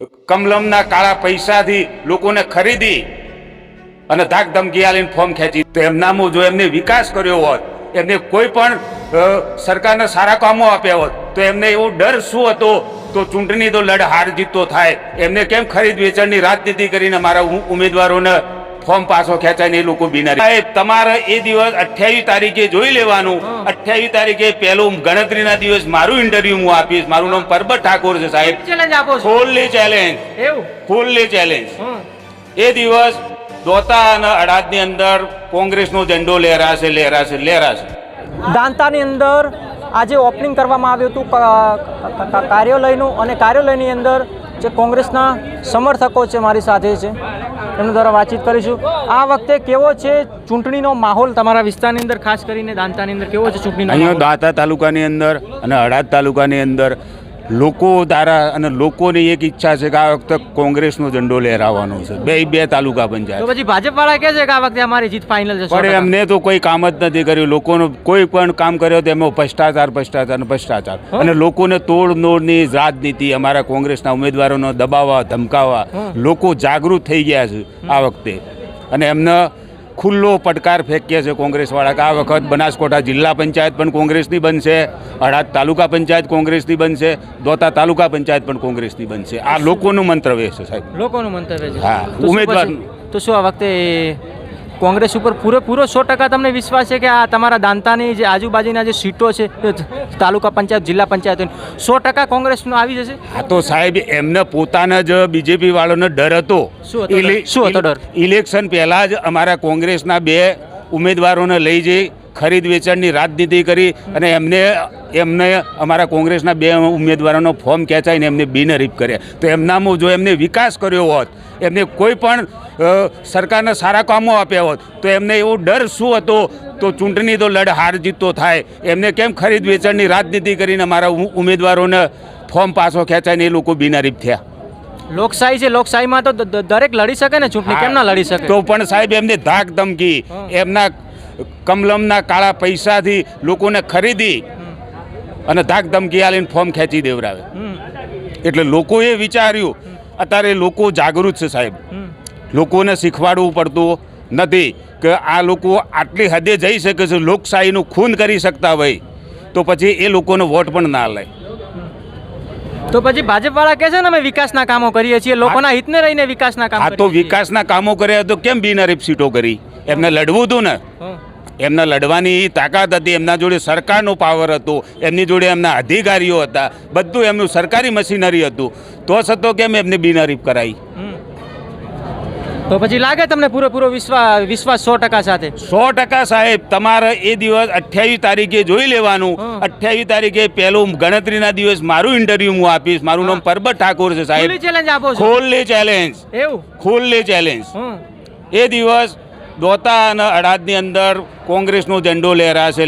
કમલમના કાળા પૈસાથી લોકોને ખરીદી અને ધાક ધમકી આલીને ફોર્મ ખેંચી તો એમનામાં જો એમને વિકાસ કર્યો હોત, એમને કોઈ પણ સરકારના સારા કામો આપ્યા હોત તો એમને એવો ડર શું હતો તો ચૂંટણી તો લડ હાર જીતતો થાય, એમને કેમ ખરીદ વેચાણની રાજનીતિ કરીને મારા ઉમેદવારોને ફોર્મ પાછો ખેંચાય ને એ લોકો બિનારી. સાહેબ તમારે એ દિવસ 28 તારીખે જોઈ લેવાનું. 28 તારીખે પહેલું ગણતરીના દિવસ મારું ઇન્ટરવ્યુ હું આપીશ. મારું નામ પરબત ઠાકોર છે સાહેબ. ચેલેન્જ આપો છો? Fully challenge. એવું ફૂલ્લી ચેલેન્જ. એ દિવસ દોતા અને અડાદની અંદર કોંગ્રેસનો ઝંડો લહેરાશે. દાંતાની અંદર આજે ઓપનિંગ કરવામાં આવ્યું હતું કાર્યાલયનું, અને કાર્યાલયની અંદર જે કોંગ્રેસના સમર્થકો છે મારી સાથે છે, એમના દ્વારા વાતચીત કરીશું. આ વખતે કેવો છે ચૂંટણીનો માહોલ તમારા વિસ્તારની અંદર, ખાસ કરીને દાંતાની અંદર કેવો છે ચૂંટણીનો? અહીંયા દાંતા તાલુકાની અંદર અને અડાદ તાલુકાની અંદર લોકો દ્વારા અને લોકોની એક ઈચ્છા છે કે આ વખતે કોંગ્રેસનો ઝંડો લહેરાવવાનો છે. બે તાલુકા પંચાયત. તો પછી ભાજપવાળા કહે છે કે આ વખતે અમારી જીત ફાઇનલ છે. પણ એમને તો કોઈ કામ જ નથી કર્યું. લોકોનો કોઈ પણ કામ કર્યો તેમાં ભ્રષ્ટાચાર અને લોકોને તોડનોડની રાજનીતિ, અમારા કોંગ્રેસના ઉમેદવારોનો દબાવવા ધમકાવવા. લોકો જાગૃત થઈ ગયા છે આ વખતે, અને એમને ખુલ્લો પડકાર ફેંક્યા છે કોંગ્રેસવાળા કે આ વખત બનાસકાંઠા જિલ્લા પંચાયત પણ કોંગ્રેસની બનશે, અડાદ તાલુકા પંચાયત કોંગ્રેસની બનશે, દોતા તાલુકા પંચાયત પણ કોંગ્રેસની બનશે. આ લોકોનું મંતવ્ય છે સાહેબ. લોકોનું મંતવ્ય છે. હા, ઉમેદવાર. તો શું આ વખતે કોંગ્રેસ ઉપર પૂરેપૂરો 100% તમને વિશ્વાસ છે કે આ તમારા દાંતાની જે આજુબાજુના જે સીટો છે તાલુકા પંચાયત જિલ્લા પંચાયત 100% કોંગ્રેસનો આવી જશે? હા, તો સાહેબ એમને પોતાના જ બીજેપી વાળાનો ડર હતો. શું હતો ડર? ઇલેક્શન પહેલા જ અમારા કોંગ્રેસના 2 ઉમેદવારોને લઈ જઈ ખરીદ વેચાણની રાજનીતિ કરી અને એમને અમારા કોંગ્રેસના 2 ઉમેદવારોનો ફોર્મ ખેંચાઈને એમને બિનહરીફ કર્યા. તો એમનામાં જો એમને વિકાસ કર્યો હોત, એમને કોઈ પણ સરકારના સારા કામો આપ્યા હોત તો એમને એવો ડર શું હતો તો ચૂંટણી તો લડ હાર જીતતો થાય, એમને કેમ ખરીદ વેચાણની રાજનીતિ કરીને મારા ઉમેદવારોને ફોર્મ પાછો ખેંચાઈને એ લોકો બિનહરીફ થયા. લોકશાહી છે, લોકશાહીમાં તો દરેક લડી શકે ને ચૂંટણી, કેમ ના લડી શકે? તો પણ સાહેબ એમને ધાક ધમકી, એમના કમલમના કાળા પૈસાથી લોકોને ખરીદી અને ધાક ધમકી આલીને ફોર્મ ખેંચી દેવડાવે. એટલે લોકોએ વિચાર્યું, અત્યારે લોકો જાગૃત છે સાહેબ. લોકોને શીખવાડવું પડતું નથી કે આ લોકો આટલી હદે જઈ શકે છે, લોકશાહીનું ખૂન કરી શકતા હોય તો પછી એ લોકોનો વોટ પણ ના લે. તો પછી ભાજપવાળા કહે છે ને અમે વિકાસના કામો કરીએ છીએ, લોકોના હિતને રહીને વિકાસના કામ. હા, તો વિકાસના કામો કર્યા તો કેમ બિનહરીફ સીટો કરી? એમને લડવું હતું ને, એમને લડવાની તાકાત હતી, એમના જોડે સરકારનો પાવર હતો, એમની જોડે એમના અધિકારીઓ હતા, બધું એમનું સરકારી મશીનરી હતું, તો છતાં કેમ એમને બિનહરીફ કરાઈ? તો પછી લાગે તમને પૂરેપૂરો વિશ્વાસ 100% સાથે? 100% સાહેબ. તમારે એ દિવસ 28 તારીખે જોઈ લેવાનું. 28 તારીખે પહેલું ગણતરીના દિવસ મારું ઇન્ટરવ્યુ હું આપીશ. મારું નામ પરબત ઠાકોર છે સાહેબ. ચેલેન્જ આપો છો? Fully challenge. એવું? Fully challenge. એ દિવસ દોતા અને અડાદની અંદર કોંગ્રેસનો ઝંડો લહેરાશે.